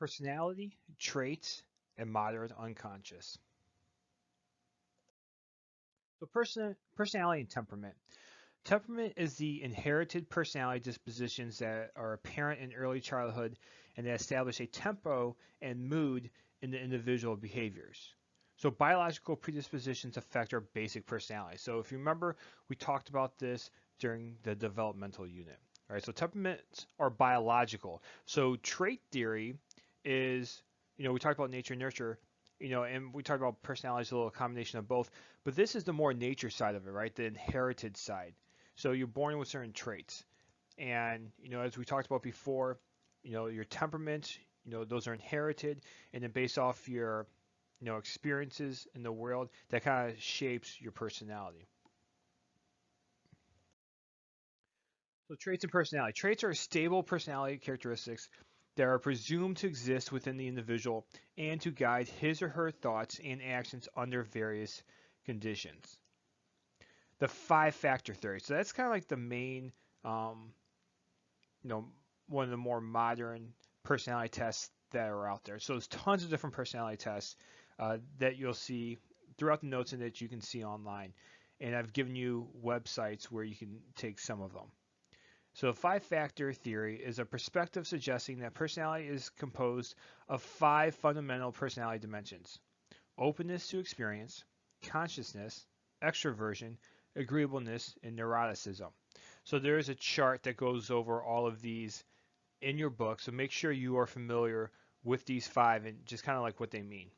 Personality, traits, and modern unconscious. So personality and temperament. Temperament is the inherited personality dispositions that are apparent in early childhood and that establish a tempo and mood in the individual behaviors. So biological predispositions affect our basic personality. So if you remember, we talked about this during the developmental unit. All right, so temperaments are biological. So trait theory is, we talked about nature and nurture, and we talked about personality as a little combination of both, but this is the more nature side of it, right? The inherited side. So you're born with certain traits. And, as we talked about before, your temperament, those are inherited. And then based off your, experiences in the world, that kind of shapes your personality. So traits and personality. Traits are stable personality characteristics that are presumed to exist within the individual and to guide his or her thoughts and actions under various conditions. The five-factor theory. So that's kind of like the main, you know, one of the more modern personality tests that are out there. So there's tons of different personality tests that you'll see throughout the notes and that you can see online. And I've given you websites where you can take some of them. So the five-factor theory is a perspective suggesting that personality is composed of five fundamental personality dimensions: openness to experience, consciousness, extroversion, agreeableness, and neuroticism. So there is a chart that goes over all of these in your book, so make sure you are familiar with these five and just kind of like what they mean.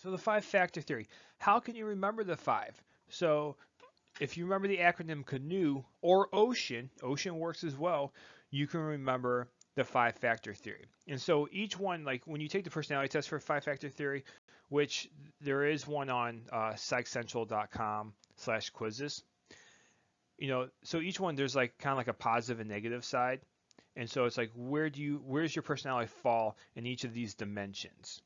So the five-factor theory, how can you remember the five? So if you remember the acronym CANOE or OCEAN, OCEAN works as well, you can remember the five-factor theory. And so each one, like when you take the personality test for five-factor theory, which there is one on psychcentral.com/quizzes, so each one there's like kind of like a positive and negative side. And so it's like, where's your personality fall in each of these dimensions?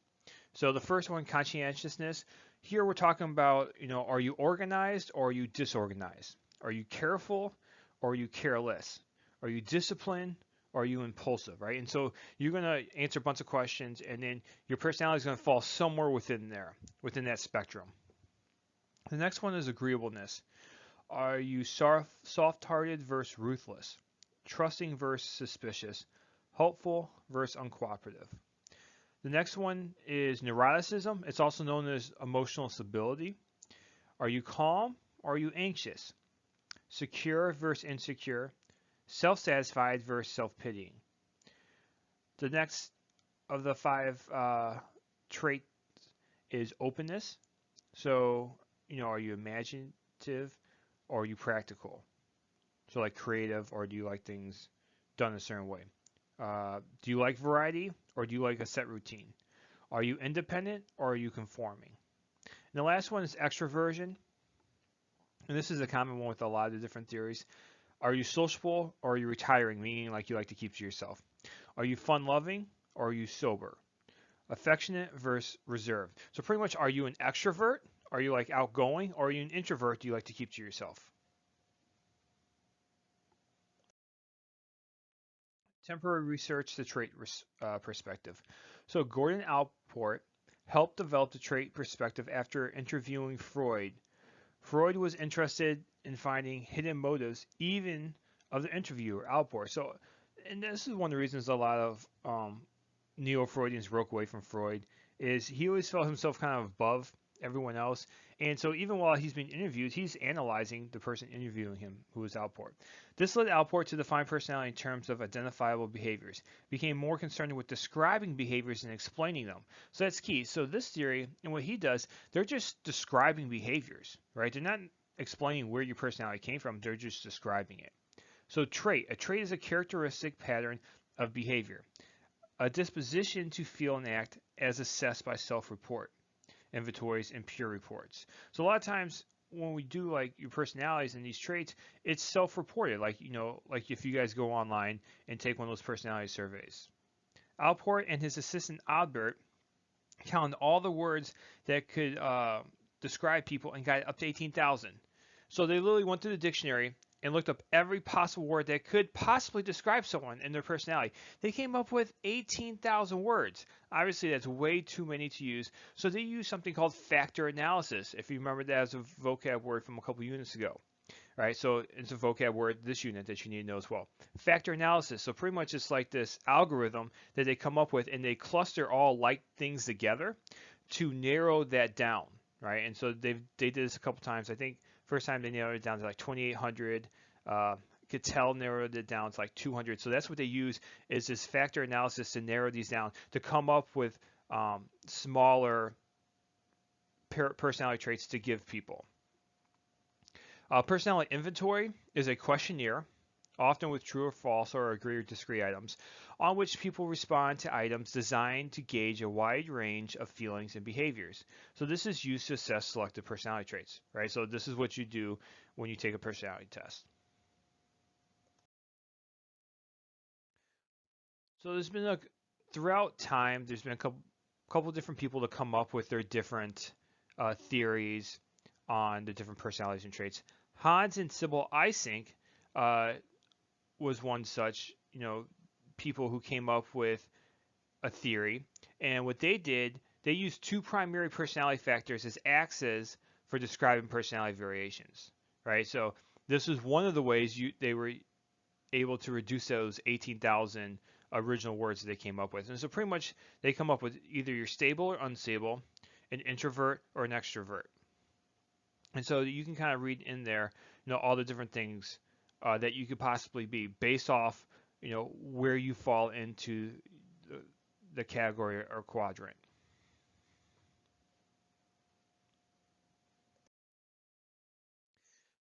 So the first one, conscientiousness. Here we're talking about, are you organized or are you disorganized? Are you careful or are you careless? Are you disciplined or are you impulsive, right? And so you're going to answer a bunch of questions and then your personality is going to fall somewhere within there, within that spectrum. The next one is agreeableness. Are you soft-hearted versus ruthless? Trusting versus suspicious? Hopeful versus uncooperative? The next one is neuroticism. It's also known as emotional stability. Are you calm or are you anxious? Secure versus insecure? Self-satisfied versus self-pitying? The next of the five traits is openness. So, are you imaginative or are you practical? So like creative, or do you like things done a certain way? Do you like variety or do you like a set routine? Are you independent or are you conforming? And the last one is extroversion. And this is a common one with a lot of different theories. Are you sociable or are you retiring, meaning like you like to keep to yourself? Are you fun-loving or are you sober? Affectionate versus reserved. So pretty much, are you an extrovert? Are you like outgoing? Or are you an introvert? Do you like to keep to yourself? Temporary research, the trait perspective. So Gordon Allport helped develop the trait perspective after interviewing Freud. Freud was interested in finding hidden motives, even of the interviewer, Allport. So, and this is one of the reasons a lot of neo-Freudians broke away from Freud, is he always felt himself kind of above everyone else. And so even while he's being interviewed, he's analyzing the person interviewing him, who was Allport. This led Allport to define personality in terms of identifiable behaviors, became more concerned with describing behaviors and explaining them. So that's key. So this theory, and what he does, they're just describing behaviors, right? They're not explaining where your personality came from, they're just describing it. So trait. A trait is a characteristic pattern of behavior, a disposition to feel and act as assessed by self-report, inventories, and peer reports. So a lot of times when we do like your personalities and these traits, it's self-reported. Like, like if you guys go online and take one of those personality surveys. Allport and his assistant Albert counted all the words that could describe people and got up to 18,000. So they literally went to the dictionary and looked up every possible word that could possibly describe someone and their personality. They came up with 18,000 words. Obviously, that's way too many to use, so they used something called factor analysis, if you remember that as a vocab word from a couple units ago. Right, so it's a vocab word, this unit, that you need to know as well. Factor analysis, so pretty much it's like this algorithm that they come up with, and they cluster all like things together to narrow that down, right? And so they did this a couple times. I think first time they narrowed it down to like 2,800. Cattell narrowed it down to like 200. So that's what they use, is this factor analysis to narrow these down to come up with smaller personality traits to give people. Personality inventory is a questionnaire, often with true or false or agree or disagree items, on which people respond to items designed to gauge a wide range of feelings and behaviors. So this is used to assess selected personality traits, right? So this is what you do when you take a personality test. So there's been throughout time, there's been a couple different people to come up with their different theories on the different personalities and traits. Hans and Sybil Eysenck was one such, people who came up with a theory. And what they did, they used two primary personality factors as axes for describing personality variations, right? So this is one of the ways they were able to reduce those 18,000 original words that they came up with. And so pretty much they come up with either you're stable or unstable, an introvert or an extrovert. And so you can kind of read in there, all the different things that you could possibly be based off, where you fall into the category or quadrant.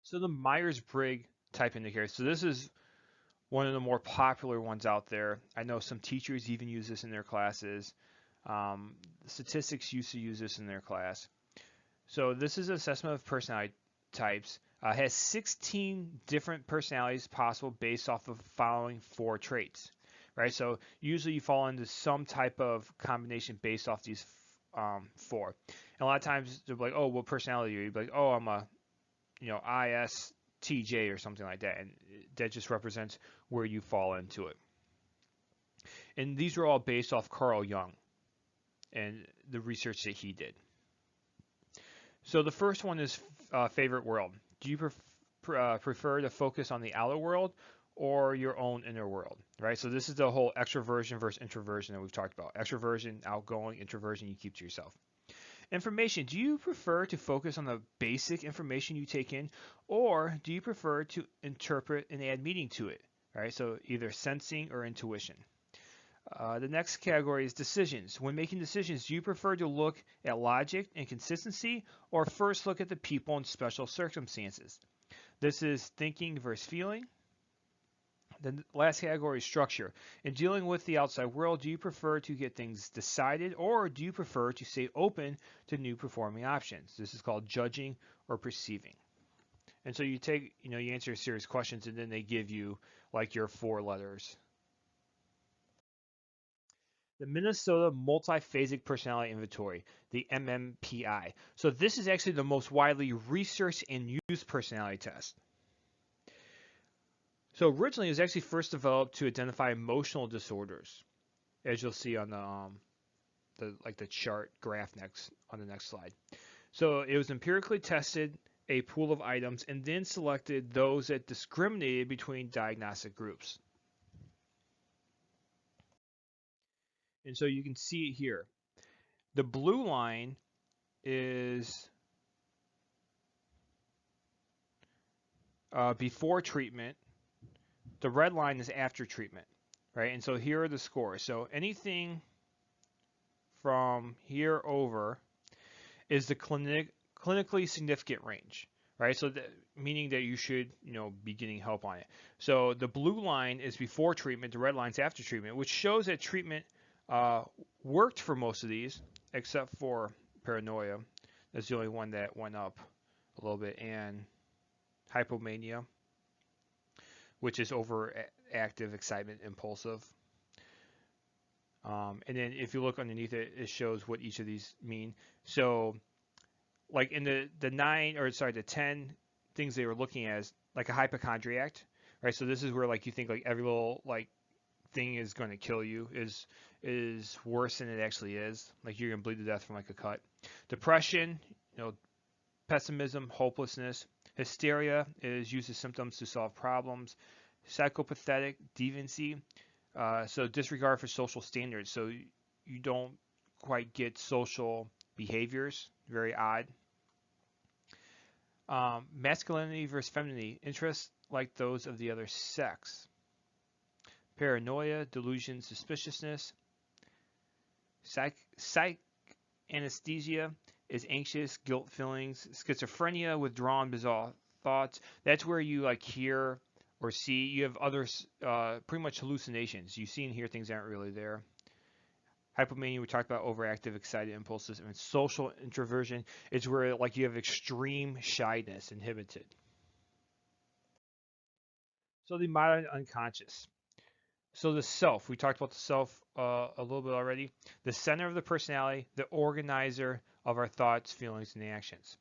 So the Myers-Briggs type indicator. So this is one of the more popular ones out there. I know some teachers even use this in their classes. Statistics used to use this in their class. So this is an assessment of personality types. Has 16 different personalities possible based off of the following 4 traits, right? So usually you fall into some type of combination based off these 4. And a lot of times they'll be like, oh, what personality are you? You'll be like, oh, I'm a, ISTJ or something like that. And that just represents where you fall into it. And these are all based off Carl Jung and the research that he did. So the first one is favorite world. Do you prefer to focus on the outer world or your own inner world, right? So this is the whole extroversion versus introversion that we've talked about. Extroversion, outgoing; introversion, you keep to yourself. Information. Do you prefer to focus on the basic information you take in, or do you prefer to interpret and add meaning to it, right? So either sensing or intuition. The next category is decisions. When making decisions, do you prefer to look at logic and consistency, or first look at the people and special circumstances? This is thinking versus feeling. The last category is structure. In dealing with the outside world, do you prefer to get things decided, or do you prefer to stay open to new performing options? This is called judging or perceiving. And so you take, you answer a series of questions, and then they give you like your 4 letters. The Minnesota Multiphasic Personality Inventory, the MMPI. So this is actually the most widely researched and used personality test. So originally it was actually first developed to identify emotional disorders, as you'll see on the chart graph on the next slide. So it was empirically tested a pool of items and then selected those that discriminated between diagnostic groups. And so you can see it here. The blue line is before treatment. The red line is after treatment, right? And so here are the scores. So anything from here over is the clinically significant range, right? So meaning that you should, be getting help on it. So the blue line is before treatment. The red line is after treatment, which shows that treatment worked for most of these, except for paranoia. That's the only one that went up a little bit, and hypomania, which is overactive, excitement, impulsive. And then if you look underneath it, it shows what each of these mean. So like in the 10 things they were looking at, like a hypochondriac, right? So this is where like you think like every little like thing is going to kill you is worse than it actually is. Like you're going to bleed to death from like a cut. Depression, pessimism, hopelessness. Hysteria is used as symptoms to solve problems. Psychopathetic, deviancy, so disregard for social standards. So you don't quite get social behaviors, very odd. Masculinity versus femininity, interests like those of the other sex. Paranoia, delusion, suspiciousness. Psych anesthesia is anxious, guilt feelings. Schizophrenia, withdrawn, bizarre thoughts. That's where you like hear or see. You have other pretty much hallucinations. You see and hear things that aren't really there. Hypomania, we talked about overactive, excited impulses. And social introversion is where like you have extreme shyness, inhibited. So the modern unconscious. So the self, we talked about the self a little bit already. The center of the personality, the organizer of our thoughts, feelings, and actions.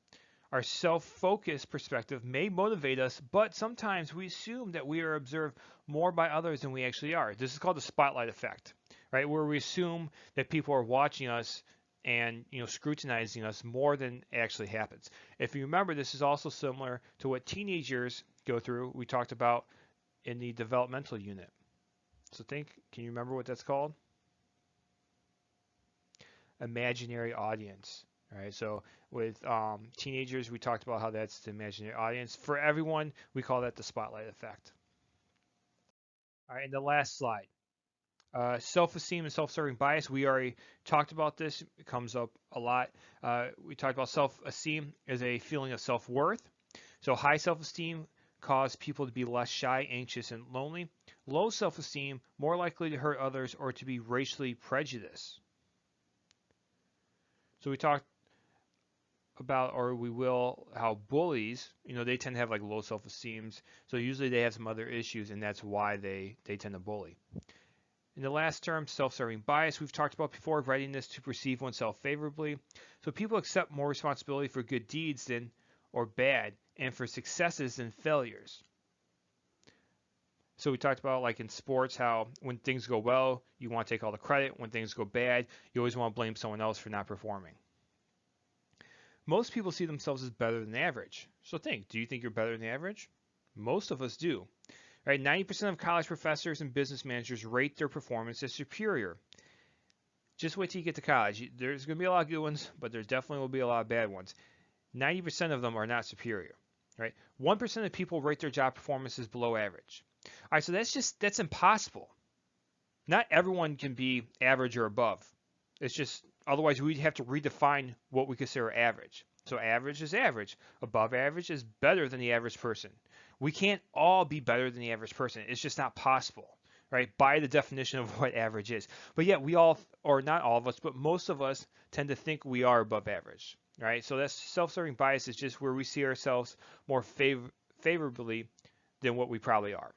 Our self-focused perspective may motivate us, but sometimes we assume that we are observed more by others than we actually are. This is called the spotlight effect, right? Where we assume that people are watching us and scrutinizing us more than actually happens. If you remember, this is also similar to what teenagers go through. We talked about in the developmental unit. So can you remember what that's called? Imaginary audience. All right, so with teenagers, we talked about how that's the imaginary audience. For everyone, we call that the spotlight effect. All right, and the last slide. Self-esteem and self-serving bias. We already talked about this. It comes up a lot. We talked about self-esteem as a feeling of self-worth. So high self-esteem cause people to be less shy, anxious, and lonely. Low self-esteem, more likely to hurt others or to be racially prejudiced. So we talked about, or we will, how bullies, they tend to have like low self-esteems. So usually they have some other issues, and that's why they tend to bully. In the last term, self-serving bias, we've talked about before, readiness to perceive oneself favorably. So people accept more responsibility for good deeds than or bad, and for successes than failures. So we talked about like in sports how when things go well, you want to take all the credit. When things go bad, you always want to blame someone else for not performing. Most people see themselves as better than average. So do you think you're better than average? Most of us do. Right? 90% of college professors and business managers rate their performance as superior. Just wait till you get to college. There's going to be a lot of good ones, but there definitely will be a lot of bad ones. 90% of them are not superior. Right? 1% of people rate their job performance as below average. All right, so that's impossible. Not everyone can be average or above. It's just, otherwise we'd have to redefine what we consider average. So average is average. Above average is better than the average person. We can't all be better than the average person. It's just not possible, right? By the definition of what average is. But yet we all, or not all of us, but most of us tend to think we are above average, right? So that's self-serving bias is just where we see ourselves more favorably than what we probably are.